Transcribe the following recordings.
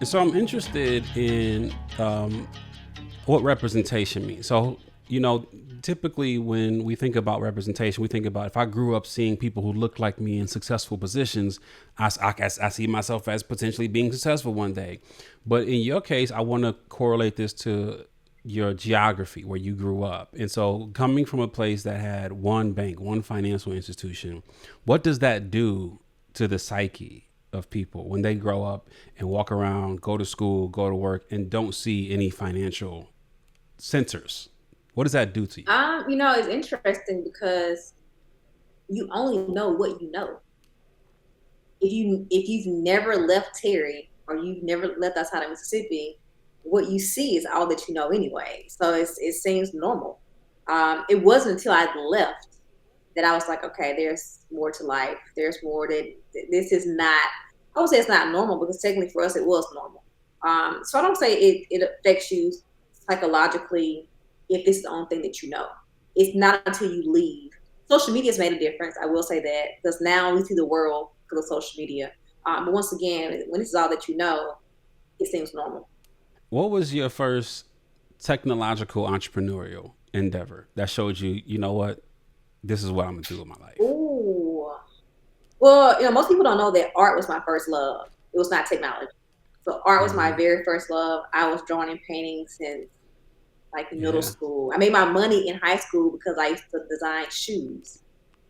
So I'm interested in what representation means. So, you know, typically when we think about representation, we think about if I grew up seeing people who look like me in successful positions, I see myself as potentially being successful one day. But in your case, I want to correlate this to your geography where you grew up. And so, coming from a place that had one bank, one financial institution, what does that do to the psyche of people when they grow up and walk around, go to school, go to work, and don't see any financial centers? What does that do to you? It's interesting because you only know what you know. If you've never left Terry or you've never left outside of Mississippi, what you see is all that you know anyway. So it seems normal. It wasn't until I left that I was like, okay, there's more to life. There's more that this is not. I would say it's not normal because technically for us it was normal. So I don't say it affects you psychologically if this is the only thing that you know. It's not until you leave. Social media has made a difference. I will say that because now we see the world because of social media. But once again, when this is all that you know, it seems normal. What was your first technological entrepreneurial endeavor that showed you, you know what, this is what I'm gonna do with my life? Ooh. Well, most people don't know that art was my first love. It was not technology. So art was my Mm-hmm. very first love. I was drawing and painting since like middle Yeah. school. I made my money in high school because I used to design shoes.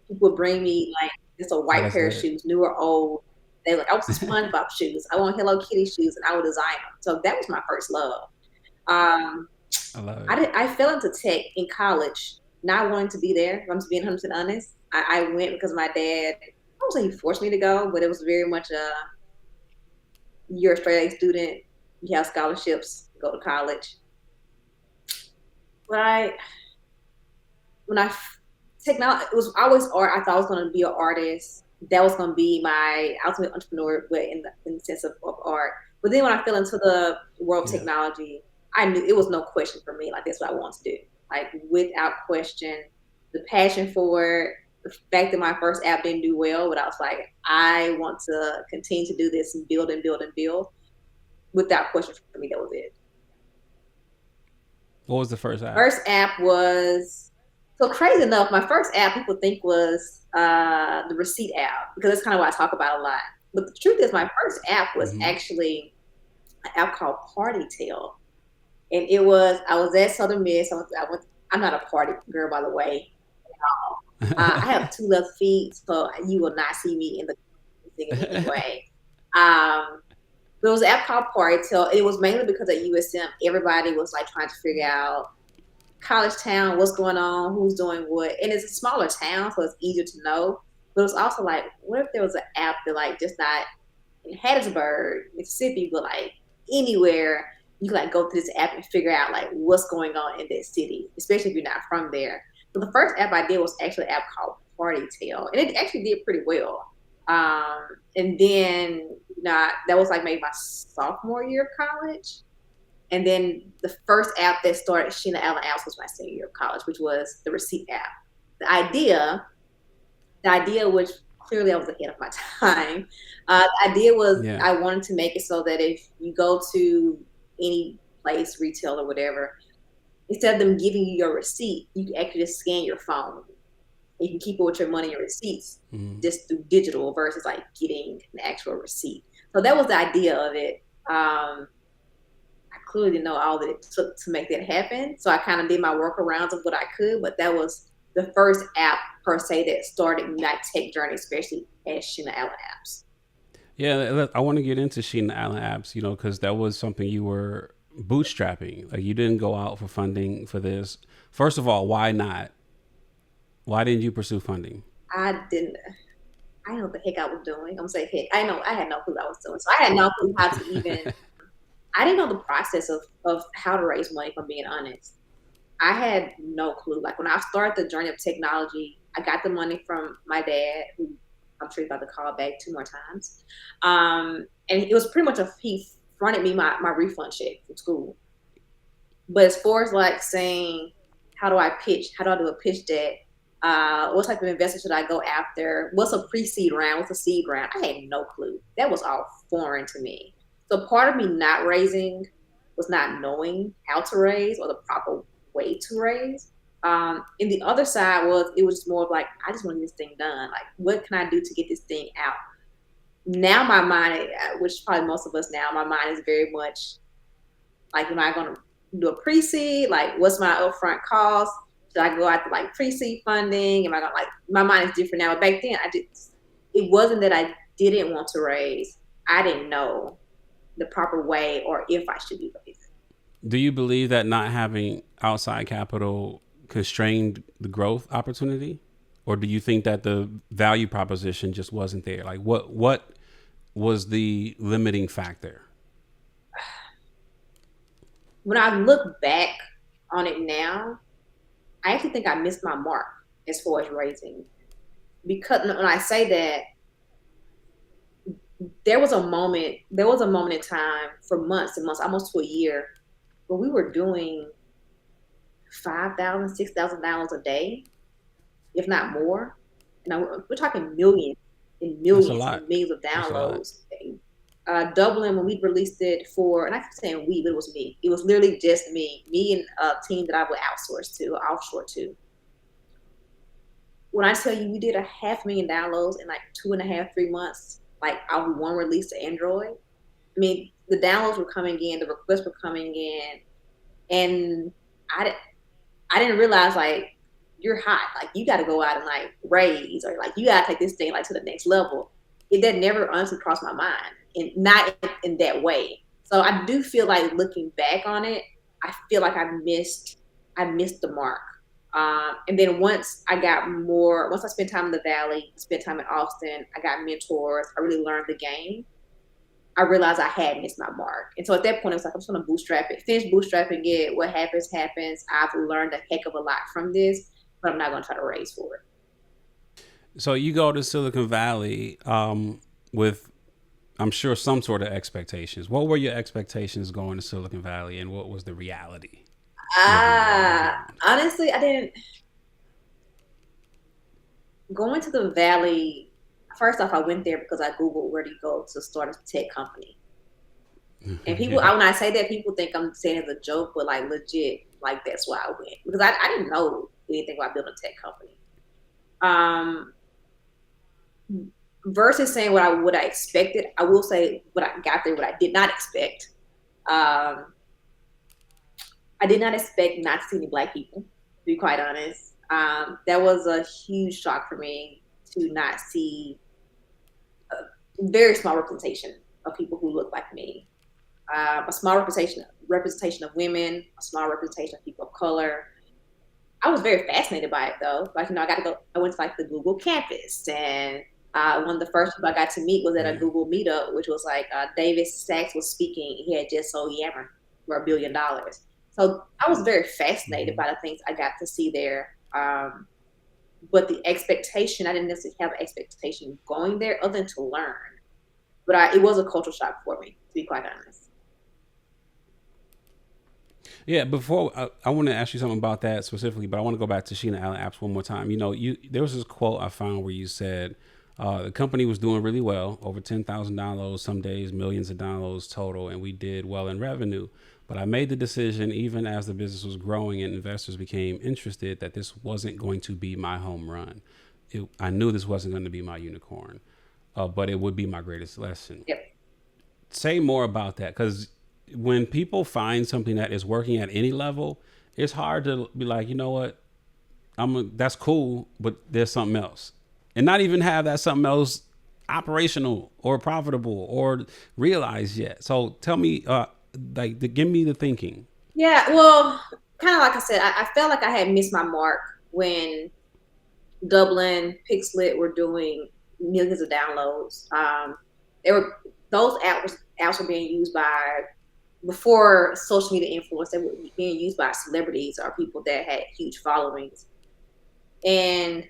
People would bring me like just a Oh, white that's pair of good. shoes, new or old. They like I want some SpongeBob shoes. I want Hello Kitty shoes, and I would design them. So that was my first love. Um, I love I it. did. I fell into tech in college, not wanting to be there. If I'm just being 100% honest. I went because my dad. I don't say he forced me to go, but it was very much a you're a straight A student. You have scholarships, go to college. But when I technology, it was always art. I thought I was going to be an artist. That was going to be my ultimate entrepreneur, but in the sense of art. But then when I fell into the world of Yeah. technology, I knew it was no question for me. Like that's what I want to do. Like without question, the passion for it, the fact that my first app didn't do well, but I was like, I want to continue to do this and build and build and build. Without question for me, that was it. What was the first app? First app was so crazy enough. My first app people think was the receipt app because that's kind of what I talk about a lot. But the truth is, my first app was Mm-hmm. actually an app called Party Tail, and it was I was at Southern Miss. I'm not a party girl, by the way. I have two left feet, so you will not see me in the singing anyway. Um, there was an app called Party Tail. It was mainly because at USM, everybody was like trying to figure out college town, what's going on, who's doing what. And it's a smaller town, so it's easier to know. But it was also like, what if there was an app that like just not in Hattiesburg, Mississippi, but like anywhere you can like go through this app and figure out like what's going on in that city, especially if you're not from there. So the first app I did was actually an app called Party Tail, and it actually did pretty well. And then that was like maybe my sophomore year of college. And then the first app that started Sheena Allen apps was my senior year of college, which was the receipt app. The idea, the idea, which clearly I was ahead of my time. The idea was Yeah. I wanted to make it so that if you go to any place, retail or whatever, instead of them giving you your receipt, you can actually just scan your phone. You can keep it with your money and receipts Mm-hmm. just through digital versus like getting an actual receipt. So that was the idea of it. I clearly didn't know all that it took to make that happen. So I kind of did my workarounds of what I could, but that was the first app per se that started my tech journey, especially as Sheena Allen apps. Yeah, I want to get into Sheena Allen apps, you know, because that was something you were bootstrapping. Like you didn't go out for funding for this. First of all, why not? Why didn't you pursue funding? I didn't I didn't know what the heck I was doing. I'm gonna say heck. I had no clue what I was doing. So I had no clue how to even I didn't know the process of how to raise money, if I'm being honest. I had no clue. Like when I started the journey of technology, I got the money from my dad, who I'm sure he's about to call back two more times. And it was pretty much he fronted me my refund check from school. But as far as like saying, how do I pitch? How do I do a pitch deck? What type of investor should I go after? What's a pre-seed round? What's a seed round? I had no clue. That was all foreign to me. So part of me not raising was not knowing how to raise or the proper way to raise. And the other side was it was more of like I just want to get this thing done. Like, what can I do to get this thing out? Now my mind, which probably most of us now, my mind is very much like, am I going to do a pre-seed? Like, what's my upfront cost? Should I go after like pre-seed funding? Am I going to like? My mind is different now. But back then, I did. It wasn't that I didn't want to raise. I didn't know the proper way or if I should be raising. Do you believe that not having outside capital constrained the growth opportunity, or do you think that the value proposition just wasn't there? Like, what was the limiting factor? When I look back on it now, I actually think I missed my mark as far as raising. Because when I say that, there was a moment in time for months and months, almost to a year, where we were doing $5,000, $6,000 a day, if not more. And we're talking millions and That's a millions lot. and millions of That's a lot. downloads. Dublin, when we released it for, and I keep saying we, but it was me. It was literally just me and a team that I would outsource to, or offshore to. When I tell you we did a $500,000 downloads in like 2.5, 3 months, like our one release to Android. I mean, the downloads were coming in, the requests were coming in, and I, I didn't realize like you're hot, like you got to go out and like raise, or like you got to take this thing like to the next level. That never honestly crossed my mind, and not in that way. So I do feel like looking back on it, I feel like I missed the mark. And then once I spent time in the Valley, spent time in Austin, I got mentors, I really learned the game. I realized I had missed my mark. And so at that point, it was like, I'm just going to bootstrap it, finish bootstrapping it. What happens, happens. I've learned a heck of a lot from this, but I'm not going to try to raise for it. So you go to Silicon Valley with, I'm sure, some sort of expectations. What were your expectations going to Silicon Valley, and what was the reality living there on the ground? Honestly, I didn't go into the Valley. First off, I went there because I Googled where to go to start a tech company. And people, Yeah. when I say that, people think I'm saying it as a joke, but like legit, like that's why I went because I didn't know anything about building a tech company. Um, versus saying what I expected, I will say what I got there, what I did not expect. Um, I did not expect not to see any black people, to be quite honest. That was a huge shock for me to not see a very small representation of people who look like me. A small representation of women, a small representation of people of color. I was very fascinated by it though. Like, I got to go. I went to like the Google campus, and one of the first people I got to meet was at a Yeah. Google meetup, which was like David Sachs was speaking. He had just sold Yammer for $1 billion. So I was very fascinated Hmm. by the things I got to see there. But the expectation, I didn't necessarily have an expectation going there other than to learn. But it was a cultural shock for me, to be quite honest. Yeah, before I want to ask you something about that specifically, but I want to go back to Sheena Allen apps one more time. You know, you there was this quote I found where you said the company was doing really well, over 10,000 downloads, some days millions of downloads total, and we did well in revenue. But I made the decision, even as the business was growing and investors became interested, that this wasn't going to be my home run. I knew this wasn't going to be my unicorn, but it would be my greatest lesson. Yep. Say more about that, because when people find something that is working at any level, it's hard to be like, you know what, that's cool, but there's something else, and not even have that something else operational or profitable or realized yet. So tell me, give me the thinking. Yeah, well, kind of like I said, I felt like I had missed my mark when Dublin, Pixlet were doing millions of downloads. They were those apps were being used by before social media influence. They were being used by celebrities or people that had huge followings. And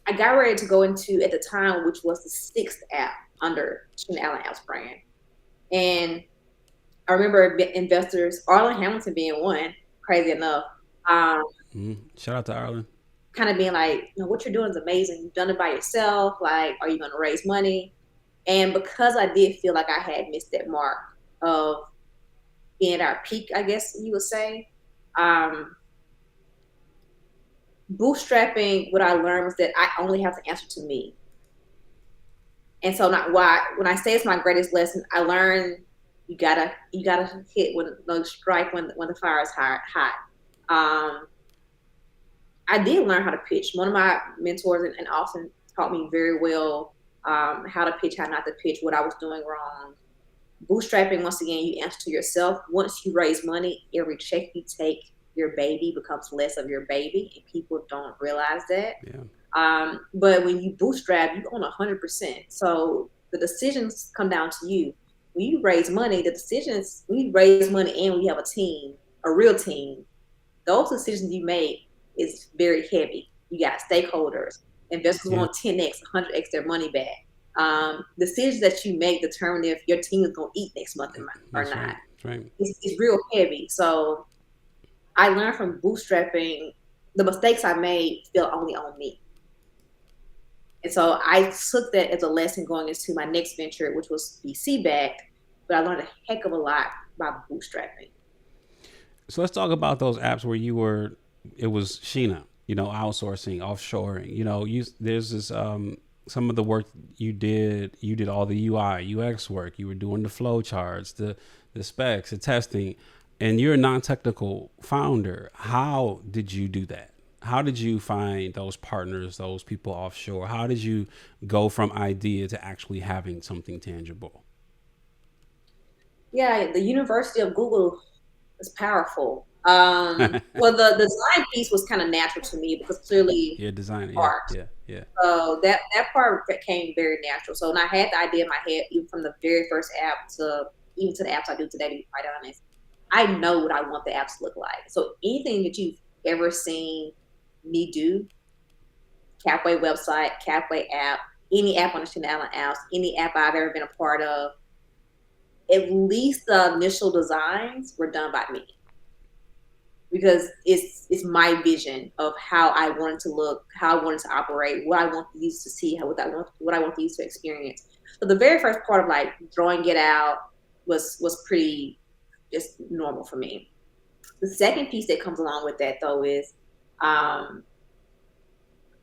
I got ready to go into at the time, which was the sixth app under Sheena Allen Apps brand. And I remember investors, Arlen Hamilton being one, crazy enough, um, Shout out to Ireland. kind of being like, what you're doing is amazing. You've done it by yourself. Like, are you going to raise money? And because I did feel like I had missed that mark of being at our peak, I guess you would say, um, bootstrapping, what I learned was that I only have to answer to me. And so not why when I say it's my greatest lesson, I learned you gotta hit when no strike when the fire is hot. Um, I did learn how to pitch. One of my mentors in Austin taught me very well how to pitch, how not to pitch, what I was doing wrong. Bootstrapping, once again, you answer to yourself. Once you raise money, every check you take, your baby becomes less of your baby, and people don't realize that. Yeah. But when you bootstrap, you own 100%. So the decisions come down to you. When you raise money, the decisions, when you raise money and we have a team, a real team, those decisions you make is very heavy. You got stakeholders. Investors Yeah. want 10x, 100x their money back. Decisions that you make determine if your team is going to eat next month or That's not. right. That's right. It's real heavy. So I learned from bootstrapping, the mistakes I made fell only on me. And so I took that as a lesson going into my next venture, which was VC backed, but I learned a heck of a lot by bootstrapping. So let's talk about those apps where you were. It was Sheena. Outsourcing, offshoring. There's this. Some of the work you did. You did all the UI, UX work. You were doing the flow charts, the specs, the testing, and you're a non-technical founder. How did you do that? How did you find those partners, those people offshore? How did you go from idea to actually having something tangible? Yeah, the University of Google is powerful. Well, the design piece was kind of natural to me because clearly Yeah, designer. Yeah, art. yeah, yeah. So that part came very natural. So when I had the idea in my head, even from the very first app to even to the apps I do today, to be quite honest, I know what I want the apps to look like. So anything that you've ever seen me do, CapWay website, CapWay app, any app on the Sheena Allen apps, any app I've ever been a part of, at least the initial designs were done by me because it's my vision of how I wanted to look, how I wanted to operate, what I want the user to see, what I want the user to experience. So the very first part of like drawing it out was pretty just normal for me. The second piece that comes along with that though is um,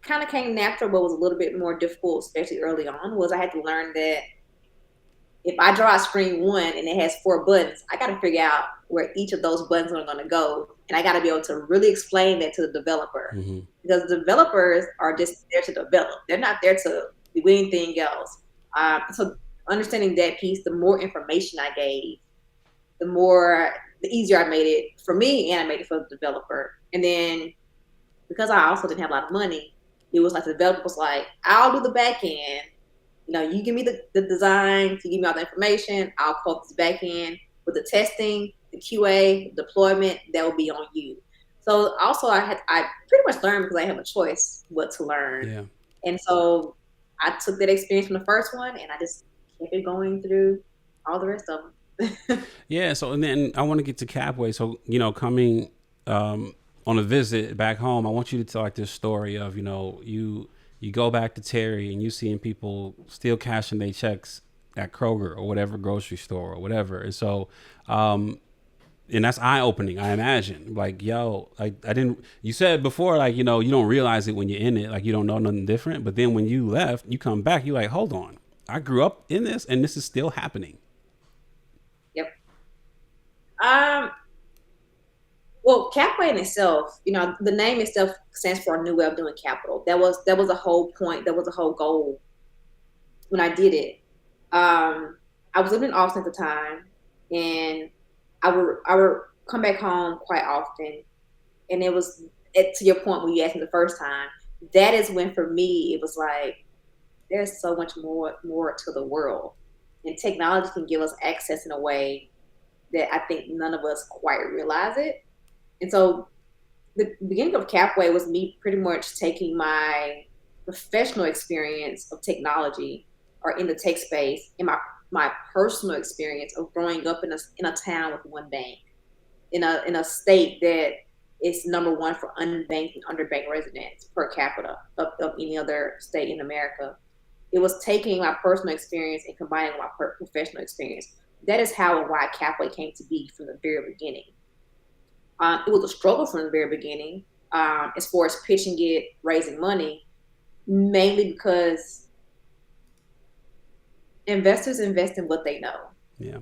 kind of came natural, but was a little bit more difficult, especially early on. Was I had to learn that if I draw out screen one and it has 4 buttons, I got to figure out where each of those buttons are going to go. And I got to be able to really explain that to the developer Mm-hmm. because the developers are just there to develop. They're not there to do anything else. So understanding that piece, the more information I gave, the easier I made it for me and I made it for the developer. And then because I also didn't have a lot of money, it was like the developer was like, I'll do the back end, you give me the design, you give me all the information, I'll code this back end with the testing, the QA, deployment, that will be on you. So also I pretty much learned because I have a choice what to learn. Yeah. And so I took that experience from the first one and I just kept it going through all the rest of them. Yeah. So, and then I want to get to Capway. So, coming on a visit back home, I want you to tell like this story of, you go back to Terry and you seeing people still cashing their checks at Kroger or whatever grocery store or whatever. And so, and that's eye opening, I imagine. Like, yo, like I didn't, you said before, like, you don't realize it when you're in it, like you don't know nothing different. But then when you left, you come back, you're like, hold on, I grew up in this and this is still happening. Yep. Um, well, CapWay in itself, the name itself stands for a new way of doing capital. That was a whole point. That was a whole goal when I did it. I was living in Austin at the time, and I would come back home quite often. And it was to your point when you asked me the first time. That is when for me it was like there's so much more to the world, and technology can give us access in a way that I think none of us quite realize it. And so the beginning of CapWay was me pretty much taking my professional experience of technology or in the tech space and my personal experience of growing up in a town with one bank in a state that is number one for unbanked and underbanked residents per capita of any other state in America. It was taking my personal experience and combining with my professional experience. That is how and why CapWay came to be from the very beginning. It was a struggle from the very beginning, as far as pitching it, raising money, mainly because investors invest in what they know. Yeah.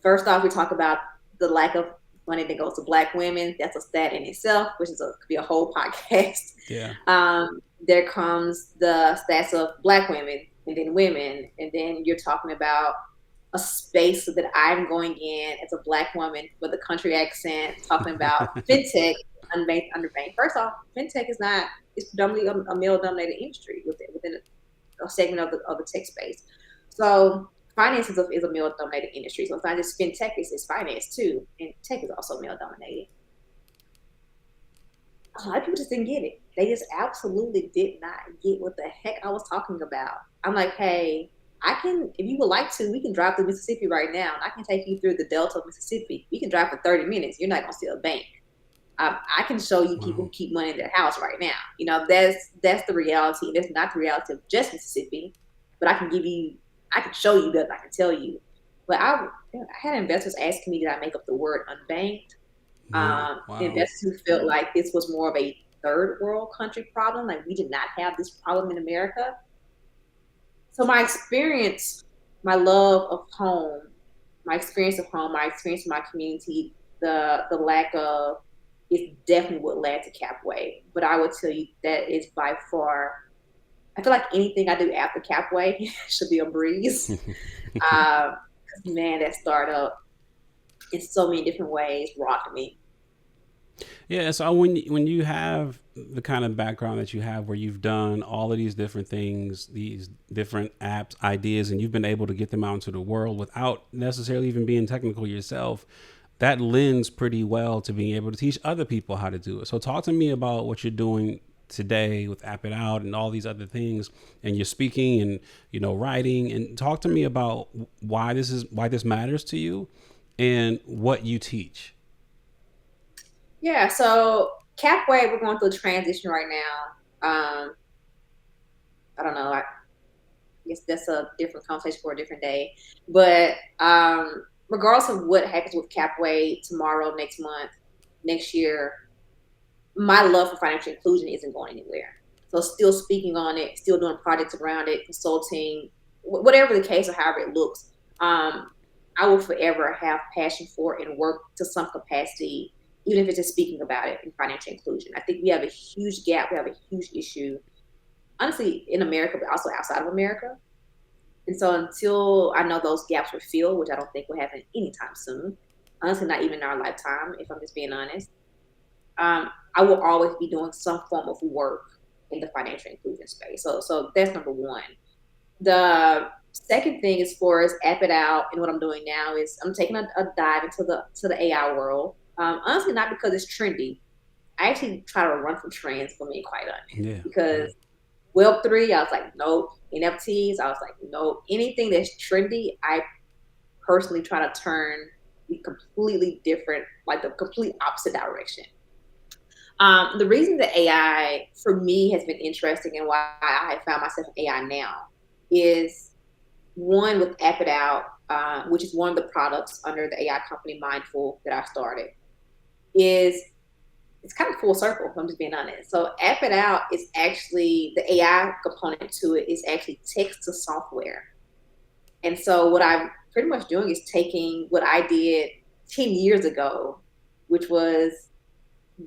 First off, we talk about the lack of money that goes to Black women. That's a stat in itself, which could be a whole podcast. Yeah. There comes the stats of Black women and then women, and then you're talking about a space that I'm going in as a Black woman with a country accent, talking about fintech, unbanked, underbanked. First off, fintech is not, it's predominantly a male dominated industry within a segment of the tech space. So finance is a male dominated industry. So it's not just fintech, it's finance too. And tech is also male dominated. A lot of people just didn't get it. They just absolutely did not get what the heck I was talking about. I'm like, hey, I can, if you would like to, we can drive through Mississippi right now. And I can take you through the Delta of Mississippi. We can drive for 30 minutes. You're not going to see a bank. I can show you people who keep money in their house right now. You know, that's the reality. That's not the reality of just Mississippi, but I can show you that. I can tell you. But I had investors asking me, did I make up the word unbanked? Wow. Investors who felt like this was more of a third world country problem. Like we did not have this problem in America. So my experience, my love of home, my experience of home, my experience in my community, the lack of, is definitely what led to CapWay. But I would tell you that is by far, I feel like anything I do after CapWay should be a breeze. Man, that startup in so many different ways rocked me. Yeah, so when you have the kind of background that you have, where you've done all of these different things, these different apps, ideas, and you've been able to get them out into the world without necessarily even being technical yourself, that lends pretty well to being able to teach other people how to do it. So talk to me about what you're doing today with App It Out and all these other things, and you're speaking and writing, and talk to me about why this matters to you and what you teach. Yeah, so CapWay, we're going through a transition right now. I don't know. I guess that's a different conversation for a different day. But regardless of what happens with CapWay tomorrow, next month, next year, my love for financial inclusion isn't going anywhere. So still speaking on it, still doing projects around it, consulting, whatever the case or however it looks. I will forever have passion for it and work to some capacity, even if it's just speaking about it in financial inclusion. I think we have a huge gap. We have a huge issue, honestly, in America, but also outside of America. And so until I know those gaps were filled, which I don't think will happen anytime soon, honestly, not even in our lifetime, if I'm just being honest, I will always be doing some form of work in the financial inclusion space. So that's number one. The second thing, as far as App It Out and what I'm doing now, is I'm taking a dive into the AI world. Honestly, not because it's trendy. I actually try to run from trends, for me, quite honest. Yeah. Because Web3, I was like, nope. NFTs, I was like, nope. Anything that's trendy, I personally try to turn the completely different, like the complete opposite direction. The reason that AI for me has been interesting and why I found myself in AI now is one, with App It Out, which is one of the products under the AI company Mindful that I started, is it's kind of full circle, if I'm just being honest. So App It Out is actually, the AI component to it is actually text to software. And so what I'm pretty much doing is taking what I did 10 years ago, which was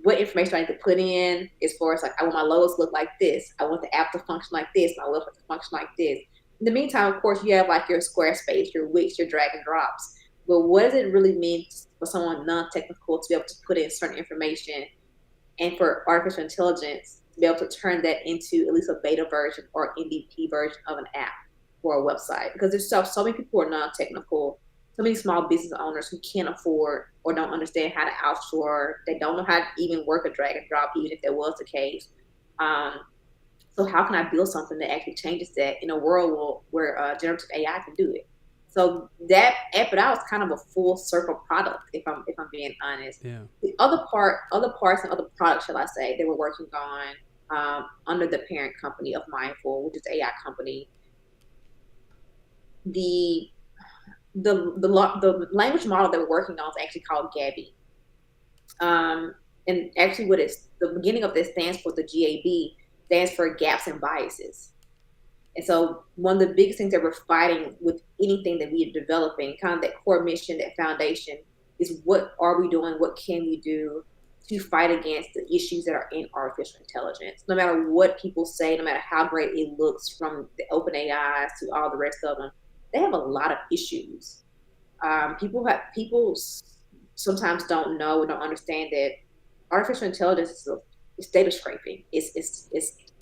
what information I need to put in as far as like, I want my logos to look like this. I want the app to function like this. My website to function like this. In the meantime, of course, you have like your Squarespace, your Wix, your drag and drops. But what does it really mean for someone non-technical to be able to put in certain information, and for artificial intelligence to be able to turn that into at least a beta version or MVP version of an app or a website? Because there's so many people who are non-technical, so many small business owners who can't afford or don't understand how to outsource. They don't know how to even work a drag and drop, even if that was the case. So how can I build something that actually changes that in a world where generative AI can do it? So that App It Out is kind of a full circle product, if I'm being honest. Yeah. The other parts and other products, shall I say, that we're working on under the parent company of Mindful, which is the AI company. the the language model that we're working on is actually called Gabby. And actually, what it's the beginning of this stands for the GAB stands for gaps and biases. And so, one of the biggest things that we're fighting with anything that we are developing, kind of that core mission, that foundation, is what are we doing? What can we do to fight against the issues that are in artificial intelligence? No matter what people say, no matter how great it looks from the open AIs to all the rest of them, they have a lot of issues. People sometimes don't know or don't understand that artificial intelligence is data scraping. It's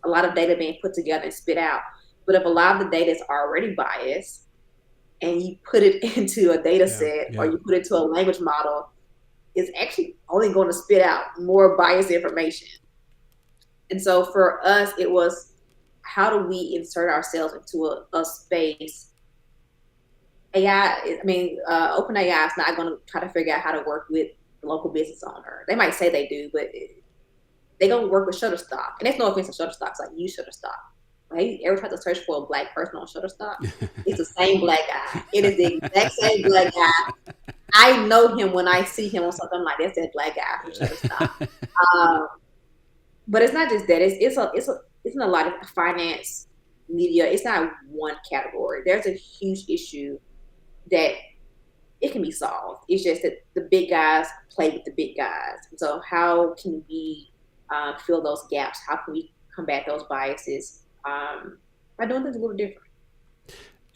a lot of data being put together and spit out. But if a lot of the data is already biased and you put it into a data Yeah, set or yeah, you put it into a language model, it's actually only going to spit out more biased information. And so for us, it was how do we insert ourselves into a space? Open AI is not going to try to figure out how to work with the local business owner. They might say they do, but they don't work with Shutterstock. And there's no offense to Shutterstock. It's like, use Shutterstock. Right? Ever try to search for a black person on Shutterstock? It's the same black guy. It is the exact same black guy. I know him when I see him on something. I'm like, that's that black guy from Shutterstock. Um, but it's not just that. It's in a lot of finance, media. It's not one category. There's a huge issue that it can be solved. It's just that the big guys play with the big guys. So how can we fill those gaps? How can we combat those biases by doing things a little different?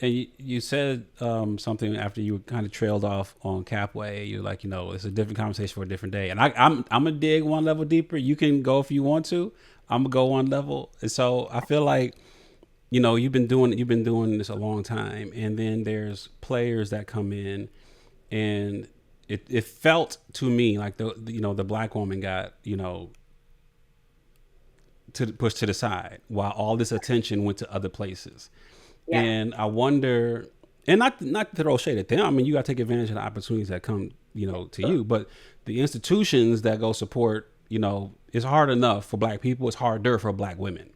and you said something after you kind of trailed off on Capway. You're like, it's a different conversation for a different day. And I'm gonna dig one level deeper. You can go if you want to. I'm gonna go one level. And so I feel like you've been doing this a long time, and then there's players that come in, and it felt to me like the black woman got to push to the side while all this attention went to other places. Yeah. And I wonder, and not to throw shade at them. I mean, you got to take advantage of the opportunities that come, to you. But the institutions that go support, it's hard enough for black people. It's harder for black women.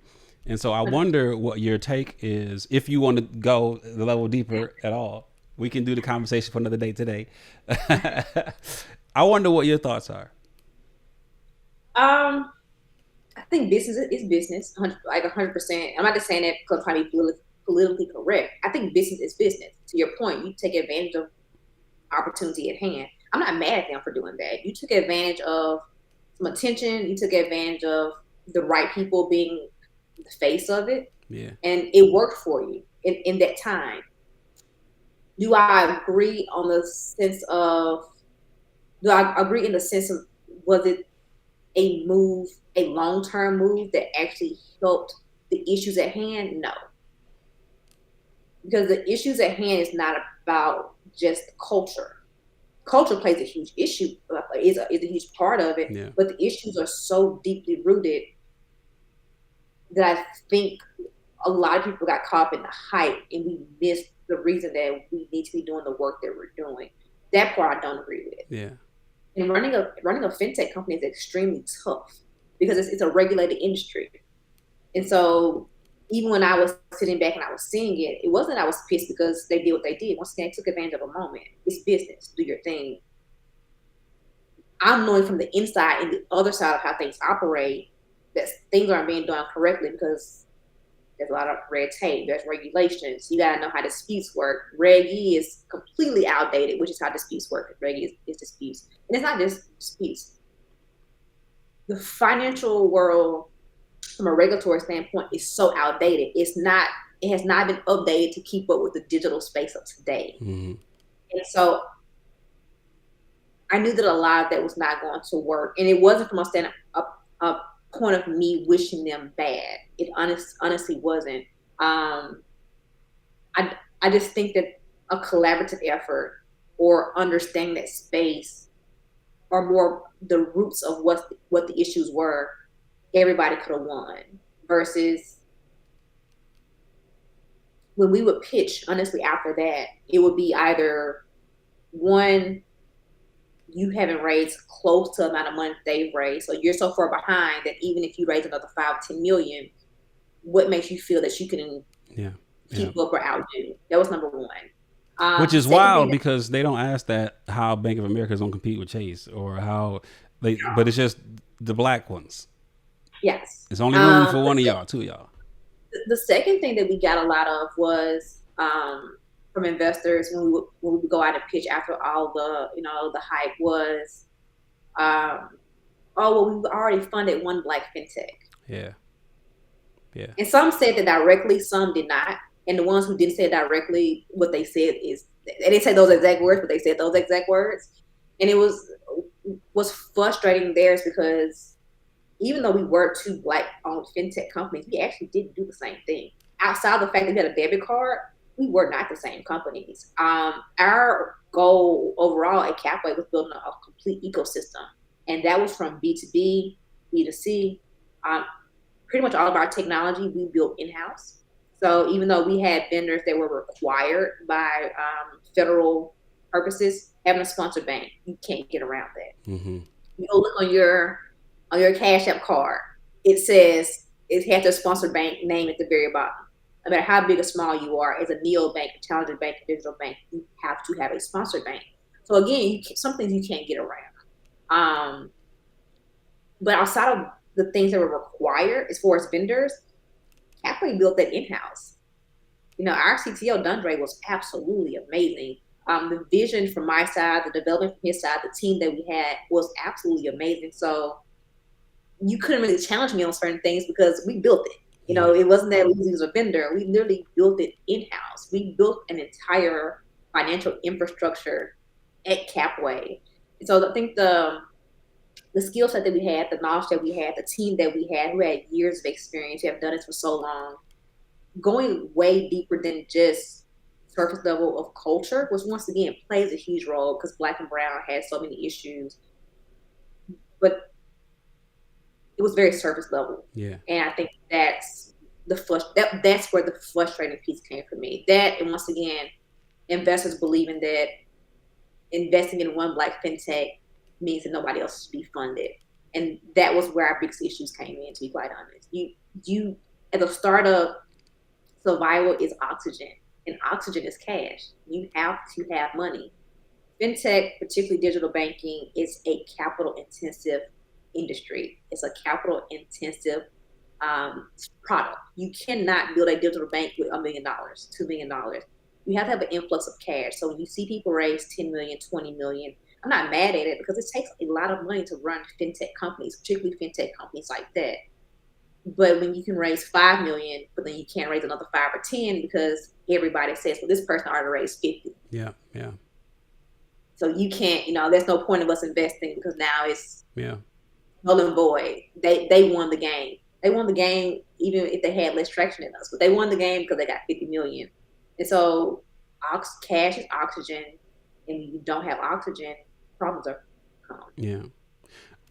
And so I wonder what your take is. If you want to go the level deeper at all, we can do the conversation for another day today. I wonder what your thoughts are. Um, I think business is business, like 100%. I'm not just saying that because I'm trying to be politically correct. I think business is business. To your point, you take advantage of opportunity at hand. I'm not mad at them for doing that. You took advantage of some attention. You took advantage of the right people being the face of it, Yeah. and it worked for you in that time. Do I agree on the sense of? Do I agree in the sense of was it a move, a long term move that actually helped the issues at hand? No, because the issues at hand is not about just culture. Culture plays a huge issue, is a huge part of it, Yeah. but the issues are so deeply rooted that I think a lot of people got caught up in the hype and we missed the reason that we need to be doing the work that we're doing. That part I don't agree with. Yeah. And running a fintech company is extremely tough because it's a regulated industry. And so even when I was sitting back and I was seeing it, it wasn't that I was pissed because they did what they did. Once again, I took advantage of a moment. It's business. Do your thing. I'm knowing from the inside and the other side of how things operate that things aren't being done correctly because there's a lot of red tape. There's regulations. You got to know how disputes work. Reg E is completely outdated, which is how disputes work. Reg E is disputes. And it's not just disputes. The financial world, from a regulatory standpoint, is so outdated. It has not been updated to keep up with the digital space of today. Mm-hmm. And so I knew that a lot of that was not going to work. And it wasn't from a point of me wishing them bad. It honestly wasn't. I just think that a collaborative effort or understanding that space or more the roots of what the issues were, everybody could have won. Versus when we would pitch, honestly, after that, it would be either one, you haven't raised close to the amount of money they've raised. So you're so far behind that even if you raise another 5, 10 million, what makes you feel that you can Yeah. Yeah. keep up or outdo. That was number one. Which is Second thing wild that, because they don't ask that how Bank of America is going to compete with Chase or how they, but it's just the black ones. yes. It's only room for The, one of y'all, two of y'all. the second thing that we got a lot of was from investors when we would go out and pitch after all the hype was, um, oh, well, we've already funded one black fintech. Yeah. Yeah. And some said that directly, some did not. And the ones who didn't say it directly, what they said is they didn't say those exact words, but they said those exact words. And it was frustrating theirs because even though we were two black-owned fintech companies, we actually didn't do the same thing. Outside of the fact that we had a debit card, we were not the same companies. Our goal overall at CapWay was building a complete ecosystem, and that was from B2B, B2C. Um, Pretty much all of our technology we built in-house. So even though we had vendors that were required by federal purposes, having a sponsored bank, you can't get around that. Mm-hmm. You go look on your Cash App card, it says it has the sponsored bank name at the very bottom. No matter how big or small you are, as a neobank, a challenger bank, a digital bank, you have to have a sponsored bank. So again, some things you can't get around. But outside of the things that were required as far as vendors, CapWay built that in-house. Our CTO, Dundre, was absolutely amazing. The vision from my side, the development from his side, the team that we had was absolutely amazing. So you couldn't really challenge me on certain things because we built it. It wasn't that we was a vendor. We literally built it in-house. We built an entire financial infrastructure at CapWay. And so I think the skill set that we had, the knowledge that we had, the team that we had, who had years of experience, who have done it for so long, going way deeper than just surface level of culture, which once again plays a huge role because Black and Brown had so many issues. But it was very surface level. Yeah. And I think that's that's where the frustrating piece came for me. That, and once again, investors believing that investing in one black fintech means that nobody else should be funded. And that was where our biggest issues came in, to be quite honest. You at the startup, survival is oxygen, and oxygen is cash. You have to have money. Fintech, particularly digital banking, is a capital intensive industry. It's a capital intensive product. You cannot build a digital bank with $1 million, $2 million. You have to have an influx of cash. So when you see people raise 10 million, 20 million, I'm not mad at it because it takes a lot of money to run fintech companies, particularly fintech companies like that. But when you can raise 5 million, but then you can't raise another 5 or 10 because everybody says, well, this person already raised 50. Yeah. Yeah. So you can't, there's no point of us investing because now it's Yeah. null and void. They won the game. They won the game even if they had less traction than us, but they won the game because they got 50 million. And so cash is oxygen, and when you don't have oxygen, problems are come. Yeah.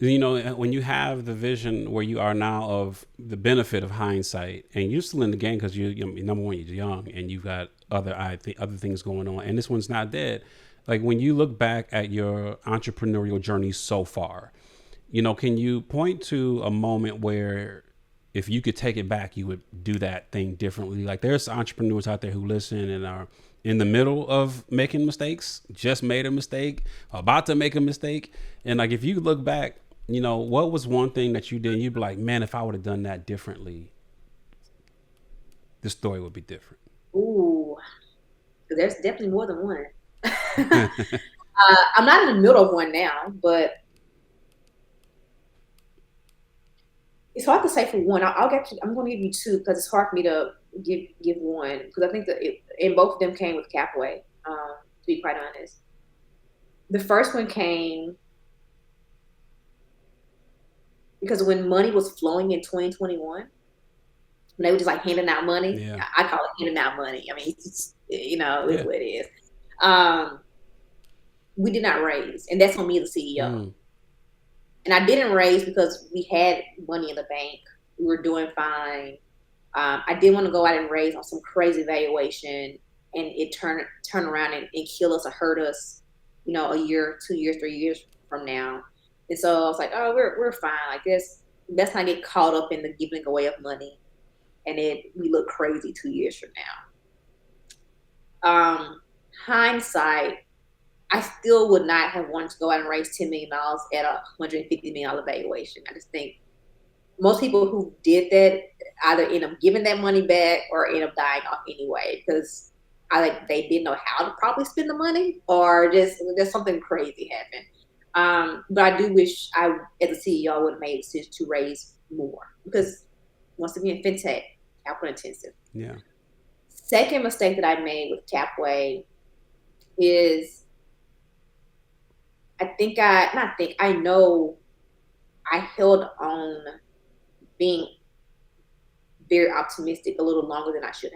When you have the vision where you are now of the benefit of hindsight, and you're still in the game because you're number one, you're young, and you've got other things going on, and this one's not dead. Like when you look back at your entrepreneurial journey so far, can you point to a moment where if you could take it back, you would do that thing differently? Like there's entrepreneurs out there who listen and are in the middle of making mistakes, just made a mistake, about to make a mistake. And like, if you look back, what was one thing that you did? And you'd be like, man, if I would have done that differently, the story would be different. Ooh, there's definitely more than one. I'm not in the middle of one now, but it's hard to say for one. I'm going to give you two because it's hard for me to give one because I think that and both of them came with CapWay. To be quite honest, the first one came because when money was flowing in 2021, when they were just like handing out money, yeah. I call it handing out money. I mean, it's what it is. We did not raise, and that's on me, the CEO. And I didn't raise because we had money in the bank. We were doing fine. I didn't want to go out and raise on some crazy valuation and it turn around and kill us or hurt us, a year, 2 years, 3 years from now. And so I was like, oh, we're fine. Like this, let's not get caught up in the giving away of money, and then we look crazy 2 years from now. Um, hindsight, I still would not have wanted to go out and raise $10 million at a $150 million valuation. I just think most people who did that either end up giving that money back or end up dying off anyway because I like they didn't know how to probably spend the money or just something crazy happened. But I do wish I, as a CEO, would have made a decision to raise more because once again, fintech, capital intensive. Yeah. Second mistake that I made with CapWay is I know I held on being very optimistic a little longer than I should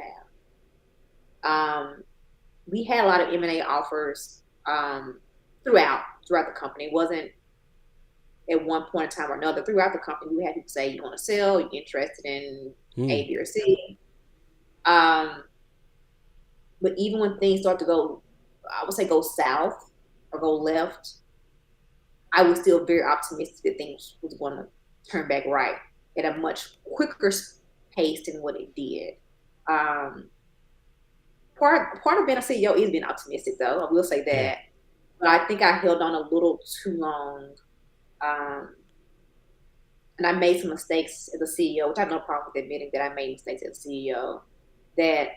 have. We had a lot of M&A offers throughout the company. It wasn't at one point in time or another. Throughout the company, we had people say, "You want to sell? You're interested in Mm. A, B, or C." Um, but even when things start to go, I would say go south or go left, I was still very optimistic that things was going to turn back right at a much quicker pace than what it did. Um, part of being a CEO is being optimistic, though. I will say Yeah. that, but I think I held on a little too long, um, and I made some mistakes as a CEO, which I have no problem with admitting that I made mistakes as a CEO. That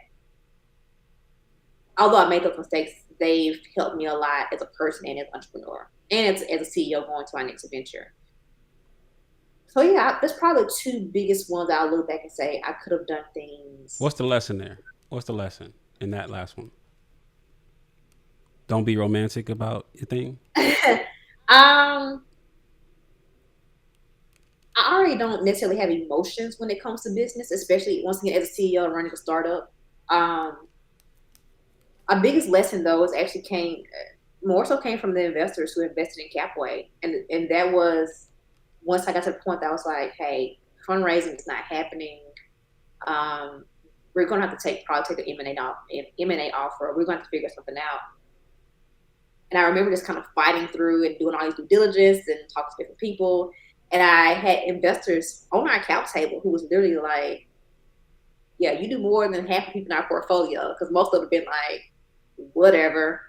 although I made those mistakes, they've helped me a lot as a person and as an entrepreneur, and as a CEO going to my next venture. So yeah, there's probably two biggest ones I'll look back and say I could have done things. What's the lesson there? What's the lesson in that last one? Don't be romantic about your thing. um, I already don't necessarily have emotions when it comes to business, especially once again as a CEO and running a startup. Um, our biggest lesson though was actually came more so came from the investors who invested in Capway, and that was once I got to the point that I was like, hey, fundraising is not happening. Um, we're going to have to probably take an M&A offer. We're going to have to figure something out. And I remember just kind of fighting through and doing all these due diligence and talking to different people. And I had investors on our cap table who was literally like, yeah, you do more than half the people in our portfolio. Because most of them have been like, whatever,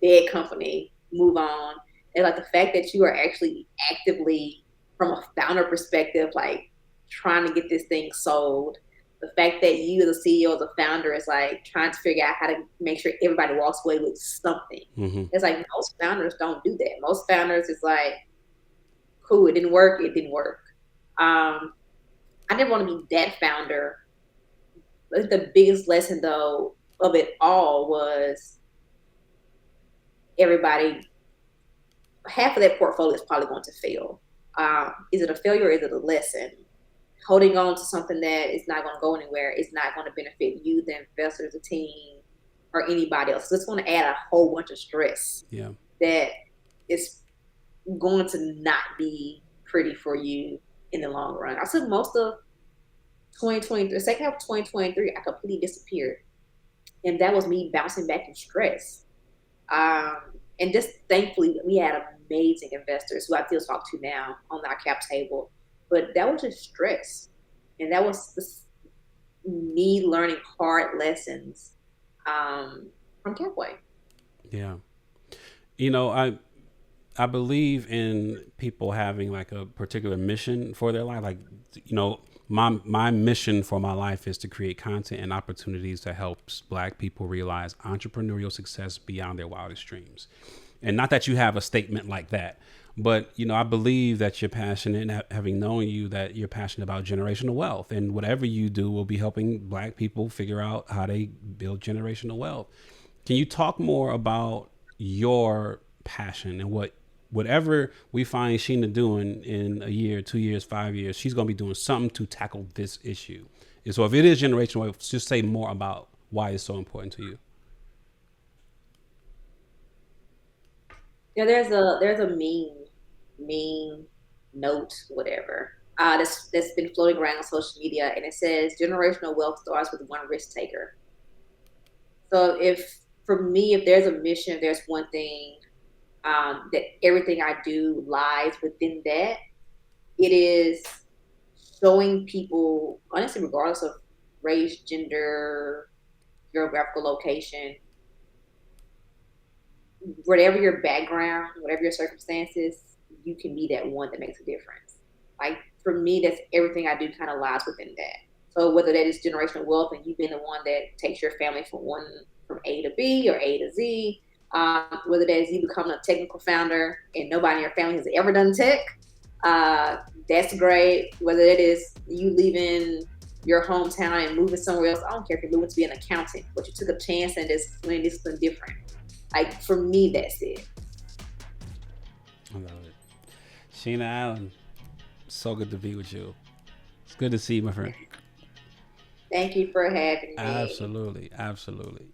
bad company, move on. And like the fact that you are actually actively, from a founder perspective, like trying to get this thing sold. The fact that you, as a CEO, as a founder, is like trying to figure out how to make sure everybody walks away with something. Mm-hmm. It's like most founders don't do that. Most founders is like, cool, it didn't work, it didn't work. I didn't want to be that founder. But the biggest lesson though of it all was everybody, half of that portfolio is probably going to fail. Is it a failure or is it a lesson? Holding on to something that is not going to go anywhere is not going to benefit you, the investors, the team, or anybody else. So it's going to add a whole bunch of stress Yeah. that is going to not be pretty for you in the long run. I took most of 2023, the second half of 2023, I completely disappeared. And that was me bouncing back in stress. Um, and just thankfully, we had amazing investors who I still talk to now on our cap table. But that was just stress. And that was just me learning hard lessons from CapWay. Yeah. You know, I believe in people having like a particular mission for their life. Like, you know, my mission for my life is to create content and opportunities that helps Black people realize entrepreneurial success beyond their wildest dreams. And not that you have a statement like that, but you know, I believe that you're passionate, and having known you, that you're passionate about generational wealth, and whatever you do will be helping Black people figure out how they build generational wealth. Can you talk more about your passion and whatever we find Sheena doing in a year, 2 years, 5 years, she's going to be doing something to tackle this issue. And so if it is generational wealth, just say more about why it's so important to you. Yeah, there's a meme note, whatever, that's been floating around on social media, and it says generational wealth starts with one risk taker. So if for me, if there's a mission, if there's one thing that everything I do lies within that, it is showing people, honestly, regardless of race, gender, geographical location, whatever your background, whatever your circumstances, you can be that one that makes a difference. Like for me, that's everything I do kind of lies within that. So whether that is generational wealth and you've been the one that takes your family from A to B or A to Z, whether that is you becoming a technical founder and nobody in your family has ever done tech, that's great. Whether that is you leaving your hometown and moving somewhere else, I don't care if you're moving to be an accountant, but you took a chance and just went this one different. Like for me, that's it. I love it. Sheena Allen, so good to be with you. It's good to see you, my friend. Thank you for having me. Absolutely, absolutely.